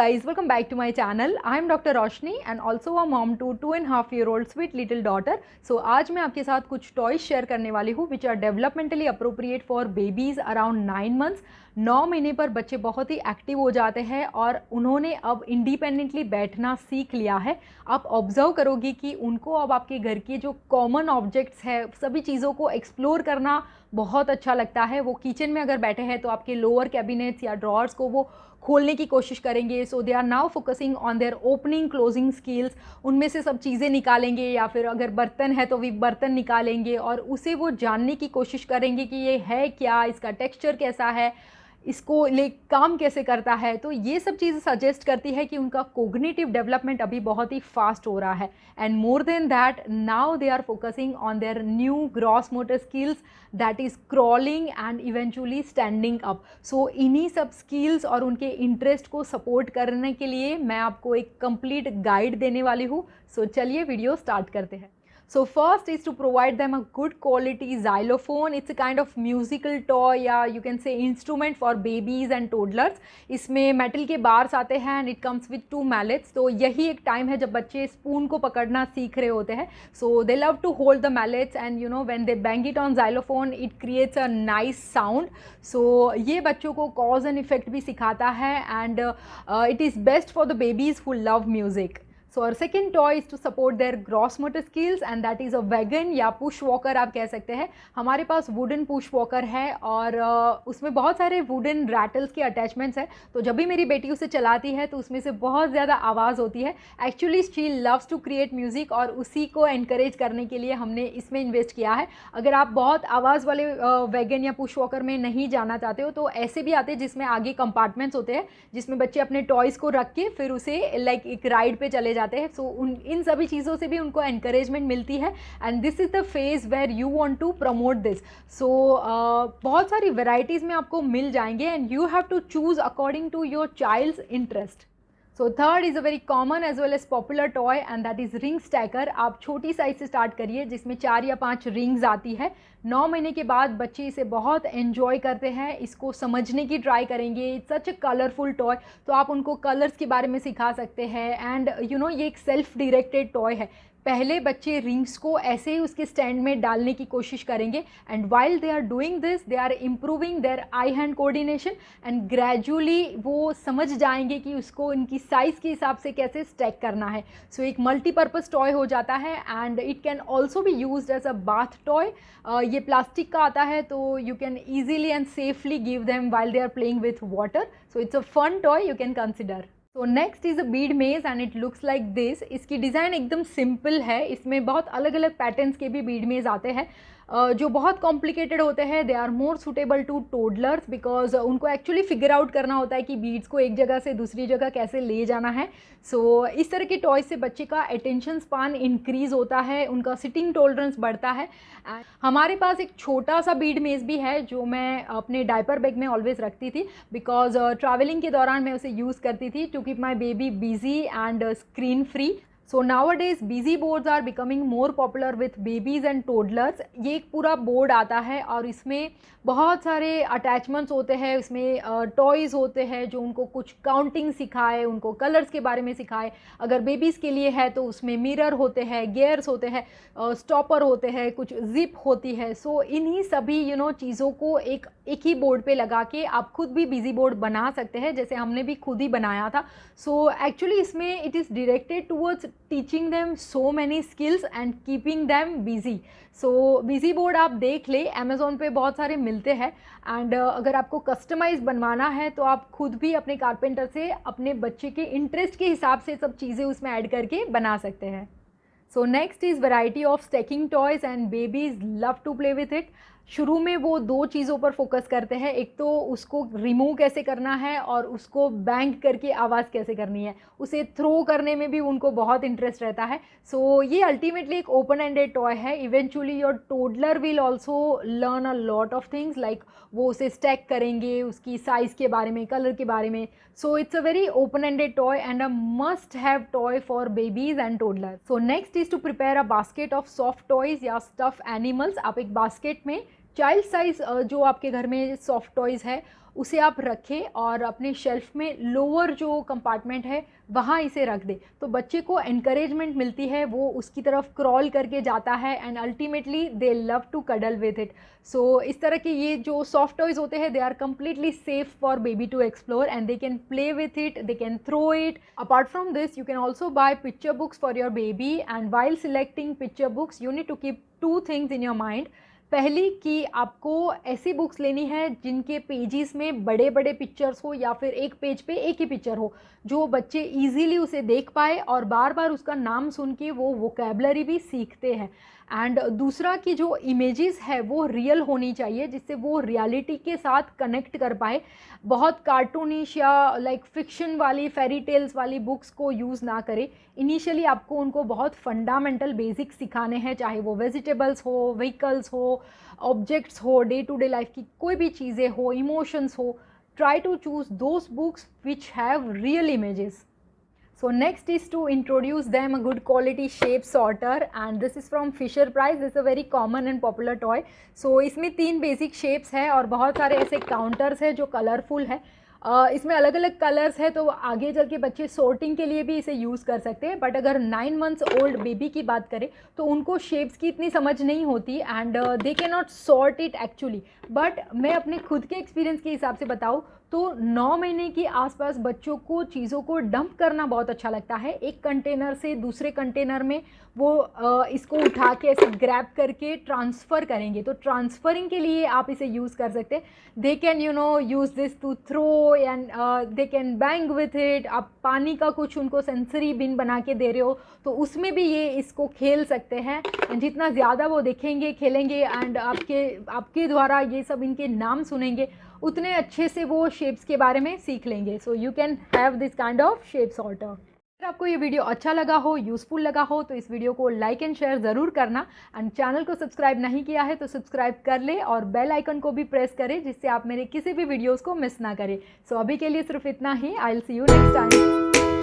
guys, welcome back to my channel. I am Dr. Roshni and also a mom to 2.5-year-old sweet little daughter. So आज मैं आपके साथ कुछ toys share करने वाली हूँ which are developmentally appropriate for babies around 9 months. 9 महीने पर बच्चे बहुत ही एक्टिव हो जाते हैं और उन्होंने अब इंडिपेंडेंटली बैठना सीख लिया है. आप ऑब्जर्व करोगी कि उनको अब आपके घर के जो कॉमन ऑब्जेक्ट्स है सभी चीज़ों को एक्सप्लोर करना बहुत अच्छा लगता है. वो किचन में अगर बैठे हैं तो आपके लोअर कैबिनेट्स या ड्रॉर्स को वो खोलने की कोशिश करेंगे. So they are now focusing on their opening closing skills. उनमें से सब चीज़ें निकालेंगे या फिर अगर बर्तन है तो भी बर्तन निकालेंगे और उसे वो जानने की कोशिश करेंगे कि ये है क्या, इसका टेक्सचर कैसा है, इसको ले काम कैसे करता है. तो ये सब चीज़ें सजेस्ट करती है कि उनका कोग्निटिव डेवलपमेंट अभी बहुत ही फास्ट हो रहा है. And more than that now they are focusing on their new gross motor skills that is crawling and eventually standing up. So इन्हीं सब स्किल्स और उनके इंटरेस्ट को सपोर्ट करने के लिए मैं आपको एक कंप्लीट गाइड देने वाली हूँ. सो चलिए वीडियो स्टार्ट करते हैं. So first is to provide them a good quality xylophone. It's a kind of musical toy या you can say instrument for babies and toddlers. इसमें मेटल के बार्स आते हैं and it comes with 2 mallets. तो यही एक time है जब बच्चे स्पून को पकड़ना सीख रहे होते हैं. So they love to hold the mallets and you know when they bang it on xylophone it creates a nice sound. So ये बच्चों को cause and effect भी सिखाता है and it is best for the babies who love music. So our second toy is to support their gross motor skills and that is a wagon या push walker आप कह सकते हैं. हमारे पास wooden push walker है और उसमें बहुत सारे wooden rattles के attachments हैं. तो जब भी मेरी बेटी उसे चलाती है तो उसमें से बहुत ज़्यादा आवाज़ होती है. Actually she loves to create music और उसी को encourage करने के लिए हमने इसमें इन्वेस्ट किया है. अगर आप बहुत आवाज़ वाले वैगन या पुश वॉकर में नहीं जाना चाहते हो तो ऐसे भी आते हैं जिसमें आगे कंपार्टमेंट्स होते हैं जिसमें बच्चे अपने टॉयज़ को रख के फिर उसे लाइक एक राइड पे चले जाते हैं. सो इन सभी चीज़ों से भी उनको एनकरेजमेंट मिलती है and this is the phase where you want to promote this. So बहुत सारी वेराइटीज़ में आपको मिल जाएंगे and you have to choose according to your child's interest. So third is a very common as well as popular toy and that is ring stacker. आप छोटी size से start करिए जिसमें 4 या 5 रिंग्स आती है. 9 महीने के बाद बच्चे इसे बहुत एन्जॉय करते हैं, इसको समझने की ट्राई करेंगे. It's such a colourful toy. तो आप उनको कलर्स के बारे में सिखा सकते हैं एंड यू नो ये एक सेल्फ डायरेक्टेड टॉय है. पहले बच्चे रिंग्स को ऐसे ही उसके स्टैंड में डालने की कोशिश करेंगे and while they are doing this they are improving their eye hand coordination and gradually वो समझ जाएंगे कि उसको इनकी साइज़ के हिसाब से कैसे स्टैक करना है. सो एक मल्टीपर्पज़ टॉय हो जाता है and it can also be used as a bath toy. ये प्लास्टिक का आता है तो you can easily and safely give them while they are playing with water. So it's a fun toy you can consider. तो next is a bead maze and it looks like this. इसकी design एकदम simple है. इसमें बहुत अलग अलग patterns के भी बीड मेज आते हैं जो बहुत कॉम्प्लिकेटेड होते हैं. They are more suitable to toddlers because उनको एक्चुअली फिगर आउट करना होता है कि बीड्स को एक जगह से दूसरी जगह कैसे ले जाना है. सो इस तरह के टॉय से बच्चे का अटेंशन स्पान इंक्रीज़ होता है, उनका सिटिंग टॉलरेंस बढ़ता है. हमारे पास एक छोटा सा बीड मेज भी है जो मैं अपने डायपर बैग में ऑलवेज रखती थी बिकॉज ट्रैवलिंग के दौरान मैं उसे यूज़ करती थी to keep my baby busy and screen free. So nowadays busy boards are becoming more popular with babies and toddlers. ये एक पूरा बोर्ड आता है और इसमें बहुत सारे अटैचमेंट्स होते हैं. इसमें टॉयज़ होते हैं जो उनको कुछ काउंटिंग सिखाए, उनको कलर्स के बारे में सिखाए. अगर बेबीज़ के लिए है तो उसमें मिरर होते हैं, गेयर्स होते हैं, स्टॉपर होते हैं, कुछ जिप होती है. सो इन्हीं सभी यू नो चीज़ों को एक ही बोर्ड पे लगा के आप खुद भी बिजी बोर्ड बना सकते हैं जैसे हमने भी खुद ही बनाया था. सो एक्चुअली इसमें it is directed towards teaching them so many skills and keeping them busy. So busy board आप देख ले, अमेज़ॉन पे बहुत सारे मिलते हैं एंड अगर आपको कस्टमाइज़ बनवाना है तो आप खुद भी अपने कारपेंटर से अपने बच्चे के इंटरेस्ट के हिसाब से सब चीज़ें उसमें ऐड करके बना सकते हैं. So next is variety of stacking toys and babies love to play with it. शुरू में वो 2 चीज़ों पर फोकस करते हैं. एक तो उसको रिमूव कैसे करना है और उसको बैंग करके आवाज़ कैसे करनी है. उसे थ्रो करने में भी उनको बहुत इंटरेस्ट रहता है. सो ये अल्टीमेटली एक ओपन एंडेड टॉय है. Eventually your toddler will also learn a lot of things like वो उसे स्टैक करेंगे, उसकी साइज़ के बारे में, कलर के बारे में. So it's a very open ended toy and a must have toy for babies and toddler. So next is to prepare a basket of soft toys या स्टफ एनिमल्स. आप एक बास्केट में चाइल्ड साइज़ जो आपके घर में soft toys है उसे आप रखें और अपने शेल्फ में लोअर जो कंपार्टमेंट है वहाँ इसे रख दे, तो बच्चे को एनकरेजमेंट मिलती है, वो उसकी तरफ क्रॉल करके जाता है and ultimately they love to cuddle with it. So इस तरह के ये जो सॉफ्ट टॉयज़ होते हैं they are completely safe for baby to explore and they can play with it, they can throw it. Apart from this you can also buy picture books for your baby and while selecting picture books you need to keep two things in your mind. पहली कि आपको ऐसी books लेनी है जिनके pages में बड़े बड़े पिक्चर्स हो या फिर एक पेज पे एक ही पिक्चर हो, जो बच्चे इजीली उसे देख पाए और बार बार उसका नाम सुन के वो वोकेबलरी भी सीखते हैं। एंड दूसरा कि जो इमेजेस है वो रियल होनी चाहिए, जिससे वो रियलिटी के साथ कनेक्ट कर पाए। बहुत कार्टूनिश या लाइक फिक्शन वाली फेरी टेल्स वाली बुक्स को यूज़ ना करें। इनिशियली आपको उनको बहुत फंडामेंटल बेसिक्स सिखाने हैं, चाहे वो वेजिटेबल्स हो, व्हीकल्स हो, ऑब्जेक्ट्स हो, डे टू डे लाइफ की कोई भी चीज़ें हो, इमोशंस हो। Try to choose those books which have real images. So next is to introduce them a good quality shape sorter, and this is from Fisher Price. This is a very common and popular toy. So इसमें 3 basic shapes है और बहुत सारे ऐसे counters है जो colorful है। इसमें अलग अलग कलर्स है, तो आगे चल के बच्चे सॉर्टिंग के लिए भी इसे यूज़ कर सकते हैं। बट अगर 9 मंथ्स ओल्ड बेबी की बात करें तो उनको शेप्स की इतनी समझ नहीं होती and they can not sort it actually. But मैं अपने खुद के एक्सपीरियंस के हिसाब से बताऊँ तो 9 महीने के आसपास बच्चों को चीज़ों को डंप करना बहुत अच्छा लगता है। एक कंटेनर से दूसरे कंटेनर में वो इसको उठा के ऐसे ग्रैब करके ट्रांसफ़र करेंगे, तो ट्रांसफरिंग के लिए आप इसे यूज़ कर सकते हैं। They can use this to throw and they can bang with it. आप पानी का कुछ उनको सेंसरी बिन बना के दे रहे हो तो उसमें भी ये इसको खेल सकते हैं। एंड जितना ज़्यादा वो देखेंगे, खेलेंगे एंड आपके द्वारा ये सब इनके नाम सुनेंगे, उतने अच्छे से वो शेप्स के बारे में सीख लेंगे। So you can have this kind of shape sorter. अगर आपको ये वीडियो अच्छा लगा हो, यूज़फुल लगा हो, तो इस वीडियो को लाइक एंड शेयर ज़रूर करना। एंड चैनल को सब्सक्राइब नहीं किया है तो सब्सक्राइब कर ले और बेल आइकन को भी प्रेस करें, जिससे आप मेरे किसी भी वीडियोज़ को मिस ना करें। सो अभी के लिए सिर्फ इतना ही। I will see you next time.